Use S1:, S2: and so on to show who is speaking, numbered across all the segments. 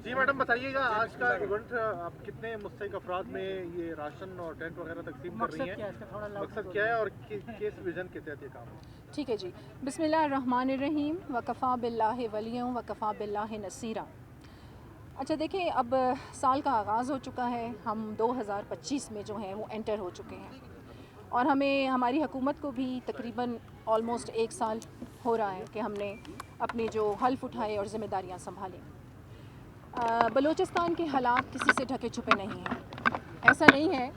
S1: جی madam بتائیے گا آج کا ایونٹ آپ کتنے مستحق افراد میں یہ راشن اور ٹینٹ وغیرہ تقسیم کر رہی ہیں؟ مقصد کیا ہے اور کس ویژن کے تحت یہ کام ہے؟
S2: ٹھیک ہے جی، بسم اللہ الرحمن الرحیم، وکفیٰ باللہ ولیٰ وکفیٰ باللہ نصیرا۔ اچھا دیکھیں، اب سال کا آغاز ہو چکا ہے، ہم 2025 میں جو ہیں وہ انٹر ہو چکے ہیں، اور ہماری حکومت کو بھی تقریباً آلموسٹ 1 سال ہو رہا ہے کہ ہم نے اپنے جو حلف اٹھائے اور ذمہ داریاں سنبھالیں۔ بلوچستان کے حالات کسی سے ڈھکے چھپے نہیں ہیں۔ ایسا نہیں ہے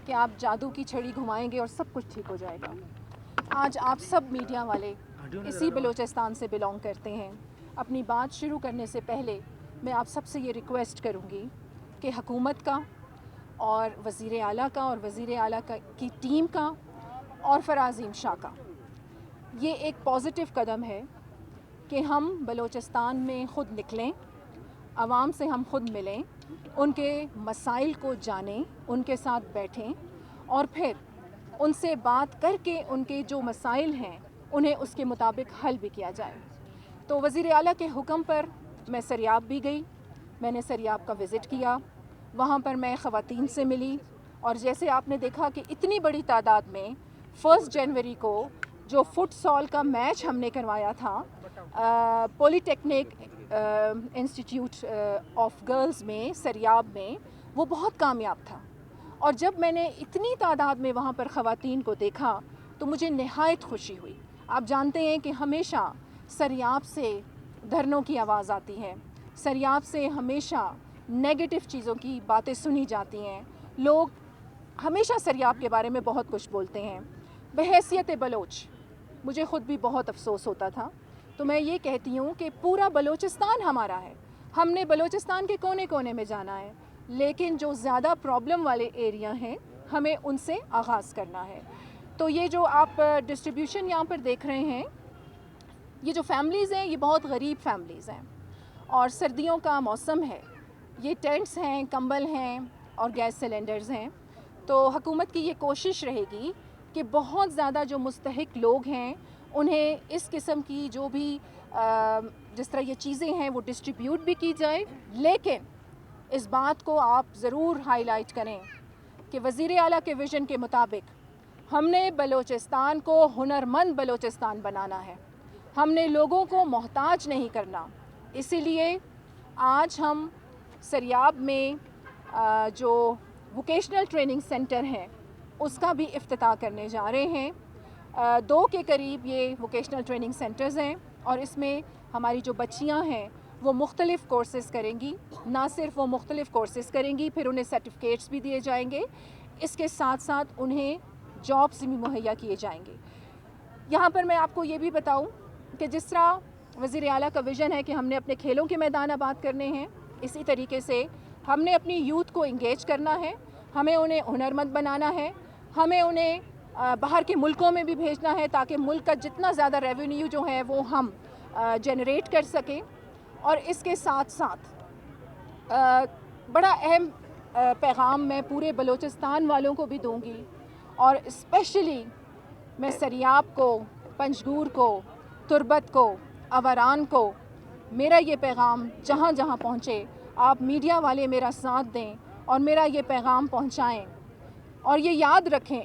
S2: کہ آپ جادو کی چھڑی گھمائیں گے اور سب کچھ ٹھیک ہو جائے گا۔ آج آپ سب میڈیا والے اسی بلوچستان سے بلونگ کرتے ہیں۔ اپنی بات شروع کرنے سے پہلے میں آپ سب سے یہ ریکویسٹ کروں گی کہ حکومت کا اور وزیر اعلیٰ کا اور وزیر اعلیٰ کی ٹیم کا اور فراز شاہ کا یہ ایک پازیٹیو قدم ہے کہ ہم بلوچستان میں خود نکلیں، عوام سے ہم خود ملیں، ان کے مسائل کو جانیں، ان کے ساتھ بیٹھیں اور پھر ان سے بات کر کے ان کے جو مسائل ہیں انہیں اس کے مطابق حل بھی کیا جائے۔ تو وزیر اعلیٰ کے حکم پر میں سریاب بھی گئی، میں نے سریاب کا وزٹ کیا، وہاں پر میں خواتین سے ملی، اور جیسے آپ نے دیکھا کہ اتنی بڑی تعداد میں 1 جنوری کو جو فٹ سال کا میچ ہم نے کروایا تھا پولی ٹیکنک انسٹیٹیوٹ آف گرلز میں سریاب میں، وہ بہت کامیاب تھا۔ اور جب میں نے اتنی تعداد میں وہاں پر خواتین کو دیکھا تو مجھے نہایت خوشی ہوئی۔ آپ جانتے ہیں کہ ہمیشہ سریاب سے دھرنوں کی آواز آتی ہے، سریاب سے ہمیشہ نیگیٹو چیزوں کی باتیں سنی جاتی ہیں، لوگ ہمیشہ سریاب کے بارے میں بہت کچھ بولتے ہیں۔ بحیثیت بلوچ مجھے خود بھی بہت افسوس ہوتا تھا، تو میں یہ کہتی ہوں کہ پورا بلوچستان ہمارا ہے، ہم نے بلوچستان کے کونے کونے میں جانا ہے، لیکن جو زیادہ پرابلم والے ایریا ہیں ہمیں ان سے آغاز کرنا ہے۔ تو یہ جو آپ ڈسٹریبیوشن یہاں پر دیکھ رہے ہیں، یہ جو فیملیز ہیں یہ بہت غریب فیملیز ہیں، اور سردیوں کا موسم ہے، یہ ٹینٹس ہیں، کمبل ہیں اور گیس سلنڈرز ہیں۔ تو حکومت کی یہ کوشش رہے گی کہ بہت زیادہ جو مستحق لوگ ہیں انہیں اس قسم کی جو بھی جس طرح یہ چیزیں ہیں وہ ڈسٹریبیوٹ بھی کی جائے، لیکن اس بات کو آپ ضرور ہائی لائٹ کریں کہ وزیر اعلیٰ کے ویژن کے مطابق ہم نے بلوچستان کو ہنرمند بلوچستان بنانا ہے، ہم نے لوگوں کو محتاج نہیں کرنا۔ اسی لیے آج ہم سریاب میں جو ووکیشنل ٹریننگ سینٹر ہے اس کا بھی افتتاح کرنے جا رہے ہیں۔ 2 کے قریب یہ ووکیشنل ٹریننگ سینٹرز ہیں، اور اس میں ہماری جو بچیاں ہیں وہ مختلف کورسز کریں گی، نہ صرف وہ مختلف کورسز کریں گی، پھر انہیں سرٹیفکیٹس بھی دیے جائیں گے، اس کے ساتھ ساتھ انہیں جابس بھی مہیا کیے جائیں گے۔ یہاں پر میں آپ کو یہ بھی بتاؤں کہ جس طرح وزیر اعلیٰ کا ویژن ہے کہ ہم نے اپنے کھیلوں کے میدان آباد کرنے ہیں، اسی طریقے سے ہم نے اپنی یوتھ کو انگیج کرنا ہے، ہمیں انہیں ہنرمند بنانا ہے، ہمیں انہیں باہر کے ملکوں میں بھی بھیجنا ہے تاکہ ملک کا جتنا زیادہ ریونیو جو ہے وہ ہم جنریٹ کر سکیں۔ اور اس کے ساتھ ساتھ بڑا اہم پیغام میں پورے بلوچستان والوں کو بھی دوں گی، اور اسپیشلی میں سریاب کو، پنجگور کو، تربت کو، اوران کو میرا یہ پیغام جہاں جہاں پہنچے آپ میڈیا والے میرا ساتھ دیں اور میرا یہ پیغام پہنچائیں، اور یہ یاد رکھیں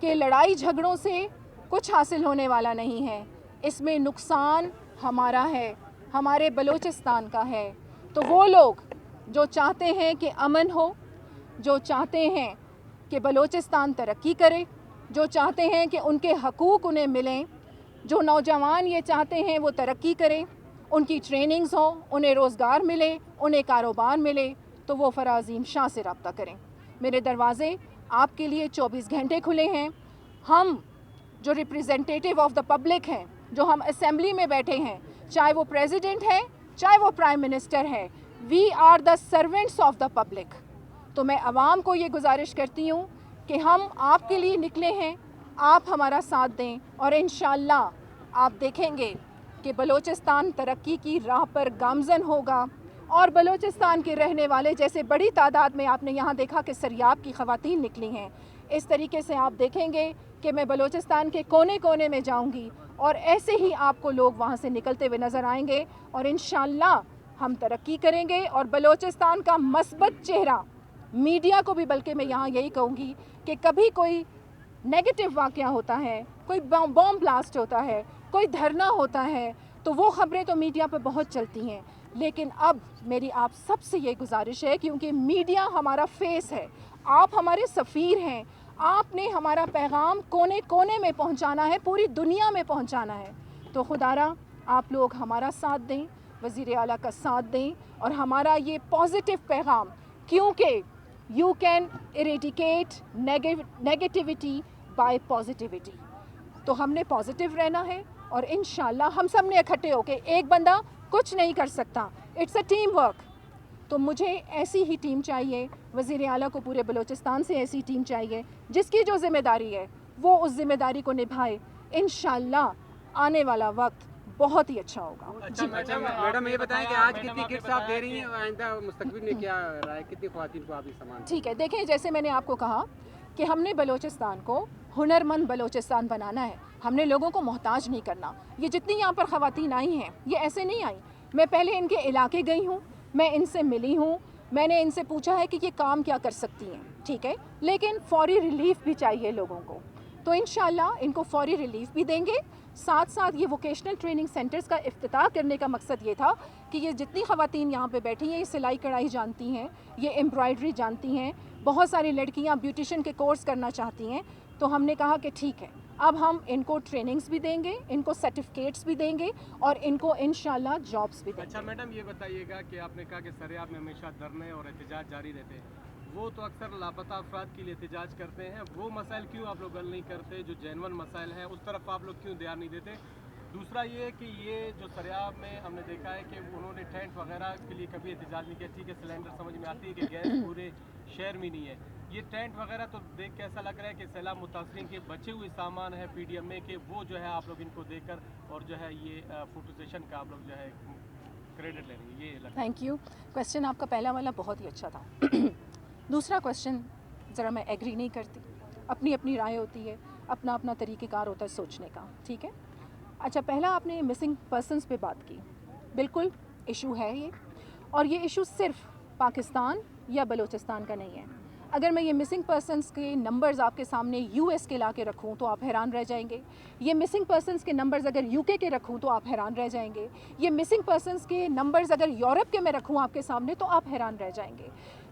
S2: کہ لڑائی جھگڑوں سے کچھ حاصل ہونے والا نہیں ہے، اس میں نقصان ہمارا ہے، ہمارے بلوچستان کا ہے۔ تو وہ لوگ جو چاہتے ہیں کہ امن ہو، جو چاہتے ہیں کہ بلوچستان ترقی کرے، جو چاہتے ہیں کہ ان کے حقوق انہیں ملیں، جو نوجوان یہ چاہتے ہیں وہ ترقی کریں، ان کی ٹریننگز ہوں، انہیں روزگار ملے، انہیں کاروبار ملے، تو وہ فراز شاہ سے رابطہ کریں۔ میرے دروازے آپ کے لیے 24 گھنٹے کھلے ہیں۔ ہم جو ریپریزنٹیٹیو آف دا پبلک ہیں، جو ہم اسمبلی میں بیٹھے ہیں، چاہے وہ پریزیڈنٹ ہے، چاہے وہ پرائم منسٹر ہے، we are the servants of the public. تو میں عوام کو یہ گزارش کرتی ہوں کہ ہم آپ کے لیے نکلے ہیں، آپ ہمارا ساتھ دیں، اور انشاءاللہ آپ دیکھیں گے کہ بلوچستان ترقی کی راہ پر گامزن ہوگا، اور بلوچستان کے رہنے والے جیسے بڑی تعداد میں آپ نے یہاں دیکھا کہ سریاب کی خواتین نکلی ہیں، اس طریقے سے آپ دیکھیں گے کہ میں بلوچستان کے کونے کونے میں جاؤں گی اور ایسے ہی آپ کو لوگ وہاں سے نکلتے ہوئے نظر آئیں گے اور انشاءاللہ ہم ترقی کریں گے اور بلوچستان کا مثبت چہرہ میڈیا کو بھی، بلکہ میں یہاں یہی کہوں گی کہ کبھی کوئی نیگیٹو واقعہ ہوتا ہے، کوئی بام بلاسٹ ہوتا ہے، کوئی دھرنا ہوتا ہے، تو وہ خبریں تو میڈیا پہ بہت چلتی ہیں، لیکن اب میری آپ سب سے یہ گزارش ہے، کیونکہ میڈیا ہمارا فیس ہے، آپ ہمارے سفیر ہیں، آپ نے ہمارا پیغام کونے کونے میں پہنچانا ہے، پوری دنیا میں پہنچانا ہے، تو خدارا آپ لوگ ہمارا ساتھ دیں، وزیر اعلیٰ کا ساتھ دیں اور ہمارا یہ پازیٹیو پیغام، کیونکہ you can eradicate negativity by positivity, تو ہم نے پازیٹیو رہنا ہے اور انشاءاللہ ہم سب نے اکٹھے ہو کے، ایک بندہ کچھ نہیں کر سکتا، اٹس اے ٹیم ورک، تو مجھے ایسی ہی ٹیم چاہیے، وزیر اعلیٰ کو پورے بلوچستان سے ایسی ٹیم چاہیے جس کی جو ذمہ داری ہے وہ اس ذمہ داری کو نبھائے، انشاءاللہ آنے والا وقت بہت ہی اچھا ہوگا۔
S3: اچھا میڈم یہ بتائیں کہ آج کتنی کٹس آپ دے رہی ہیں، آئندہ مستقبل میں کیا رائے، کتنی خواتین کو آپ یہ سامان؟
S2: ٹھیک ہے، دیکھیں جیسے میں نے آپ کو کہا کہ ہم نے بلوچستان کو ہنرمند بلوچستان بنانا ہے، ہم نے لوگوں کو محتاج نہیں کرنا۔ یہ جتنی یہاں پر خواتین آئی ہیں یہ ایسے نہیں آئیں، میں پہلے ان کے علاقے گئی ہوں، میں ان سے ملی ہوں، میں نے ان سے پوچھا ہے کہ یہ کام کیا کر سکتی ہیں، ٹھیک ہے، لیکن فوری ریلیف بھی چاہیے لوگوں کو، تو انشاءاللہ ان کو فوری ریلیف بھی دیں گے۔ ساتھ ساتھ یہ ووکیشنل ٹریننگ سینٹرز کا افتتاح کرنے کا مقصد یہ تھا کہ یہ جتنی خواتین یہاں پہ بیٹھی ہیں، یہ سلائی کڑھائی جانتی ہیں، یہ ایمبرائڈری جانتی ہیں، بہت ساری لڑکیاں بیوٹیشین کے کورس کرنا چاہتی ہیں، تو ہم نے کہا کہ ٹھیک ہے اب ہم ان کو ٹریننگز بھی دیں گے، ان کو سرٹیفکیٹس بھی دیں گے اور ان کو انشاءاللہ جابس بھی دیں گے۔
S3: اچھا میڈم یہ بتائیے گا کہ آپ نے کہا کہ سریاب میں ہمیشہ دھرنے اور احتجاج جاری رہتے ہیں، وہ تو اکثر لاپتہ افراد کے لیے احتجاج کرتے ہیں، وہ مسائل کیوں آپ لوگ حل نہیں کرتے؟ جو جینون مسائل ہیں اس طرف آپ لوگ کیوں دھیان نہیں دیتے؟ دوسرا یہ کہ یہ جو سریاب میں ہم نے دیکھا ہے کہ انہوں نے ٹینٹ وغیرہ کے لیے کبھی احتجاج نہیں کیا، ٹھیک ہے سلینڈر سمجھ میں آتی ہے کہ گیس پورے شہر میں نہیں ہے، یہ ٹینٹ وغیرہ تو دیکھ کے ایسا لگ رہا ہے کہ سیلاب متاثرین کے بچے ہوئے سامان ہے پی ڈی ایم میں، کہ وہ جو ہے آپ لوگ ان کو دے کر اور جو ہے یہ فوٹو سیشن کا آپ لوگ جو ہے کریڈٹ لے رہے ہیں، یہ لگتا ہے۔
S2: تھینک یو، کویسچن آپ کا پہلا والا بہت ہی اچھا تھا۔ دوسرا کویسچن ذرا میں ایگری نہیں کرتی، اپنی اپنی رائے ہوتی ہے، اپنا اپنا طریقہ کار ہوتا ہے سوچنے کا، ٹھیک ہے۔ اچھا پہلا آپ نے مسنگ پرسنس پہ بات کی، بالکل ایشو ہے یہ، اور یہ ایشو صرف پاکستان یا بلوچستان کا نہیں ہے۔ اگر میں یہ مسنگ پرسنس کے نمبرز آپ کے سامنے یو ایس کے لا کے رکھوں تو آپ حیران رہ جائیں گے، یہ مسنگ پرسنس کے نمبرز اگر یو کے رکھوں تو آپ حیران رہ جائیں گے، یہ مسنگ پرسنس کے نمبرز اگر یورپ کے میں رکھوں آپ کے سامنے تو آپ حیران رہ جائیں گے۔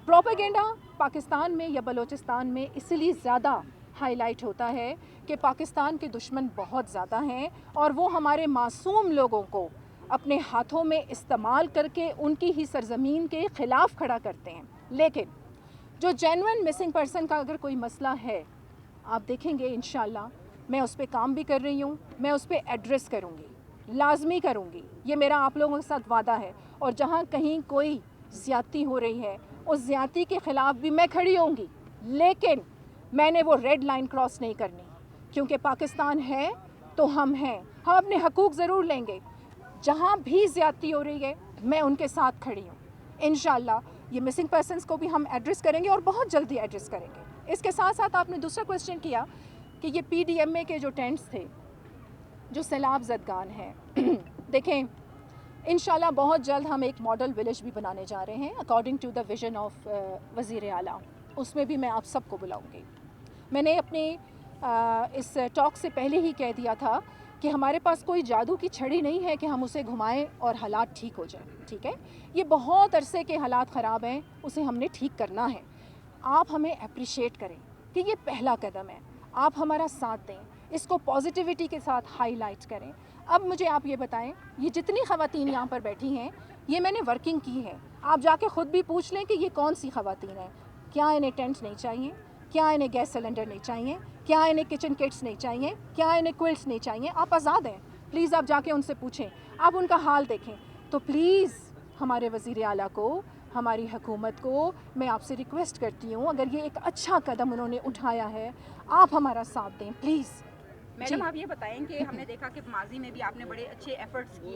S2: پروپیگنڈا پاکستان میں یا بلوچستان میں اس لیے زیادہ ہائی لائٹ ہوتا ہے کہ پاکستان کے دشمن بہت زیادہ ہیں اور وہ ہمارے معصوم لوگوں کو اپنے ہاتھوں میں استعمال کر کے ان کی ہی سرزمین کے خلاف کھڑا کرتے ہیں۔ لیکن جو جینوئن مسنگ پرسن کا اگر کوئی مسئلہ ہے، آپ دیکھیں گے انشاءاللہ میں اس پہ کام بھی کر رہی ہوں، میں اس پہ ایڈریس کروں گی، لازمی کروں گی، یہ میرا آپ لوگوں کے ساتھ وعدہ ہے، اور جہاں کہیں کوئی زیادتی ہو رہی ہے اس زیادتی کے خلاف بھی میں کھڑی ہوں گی، لیکن میں نے وہ ریڈ لائن کراس نہیں کرنی، کیونکہ پاکستان ہے تو ہم ہیں، ہم اپنے حقوق ضرور لیں گے، جہاں بھی زیادتی ہو رہی ہے میں ان کے ساتھ کھڑی ہوں۔ انشاءاللہ یہ مسنگ پرسنس کو بھی ہم ایڈریس کریں گے اور بہت جلدی ایڈریس کریں گے۔ اس کے ساتھ ساتھ آپ نے دوسرا کویسچن کیا کہ یہ پی ڈی ایم اے کے جو ٹینٹس تھے جو سیلاب زدگان ہیں، دیکھیں انشاءاللہ بہت جلد ہم ایک ماڈل ولیج بھی بنانے جا رہے ہیں according to the vision of وزیر اعلیٰ، اس میں بھی میں آپ سب کو بلاؤں گی۔ میں نے اپنے اس ٹاک سے پہلے ہی کہہ دیا تھا کہ ہمارے پاس کوئی جادو کی چھڑی نہیں ہے کہ ہم اسے گھمائیں اور حالات ٹھیک ہو جائیں، ٹھیک ہے، یہ بہت عرصے کے حالات خراب ہیں، اسے ہم نے ٹھیک کرنا ہے۔ آپ ہمیں اپریشیٹ کریں کہ یہ پہلا قدم ہے، آپ ہمارا ساتھ دیں، اس کو پازیٹیوٹی کے ساتھ ہائی لائٹ کریں۔ اب مجھے آپ یہ بتائیں، یہ جتنی خواتین یہاں پر بیٹھی ہیں یہ میں نے ورکنگ کی ہے، آپ جا کے خود بھی پوچھ لیں کہ یہ کون سی خواتین ہیں، کیا انہیں ٹینٹ نہیں چاہیے، کیا انہیں گیس سلنڈر نہیں چاہیے، کیا انہیں کچن کٹس نہیں چاہیے، کیا انہیں کوئلٹس نہیں چاہیے؟ آپ آزاد ہیں، پلیز آپ جا کے ان سے پوچھیں، آپ ان کا حال دیکھیں۔ تو پلیز ہمارے وزیر اعلیٰ کو، ہماری حکومت کو میں آپ سے ریکویسٹ کرتی ہوں، اگر یہ ایک اچھا قدم انہوں نے اٹھایا ہے آپ ہمارا ساتھ دیں پلیز۔
S4: میڈم آپ یہ بتائیں کہ ہم نے دیکھا کہ ماضی میں بھی آپ نے بڑے اچھے ایفرٹس کیے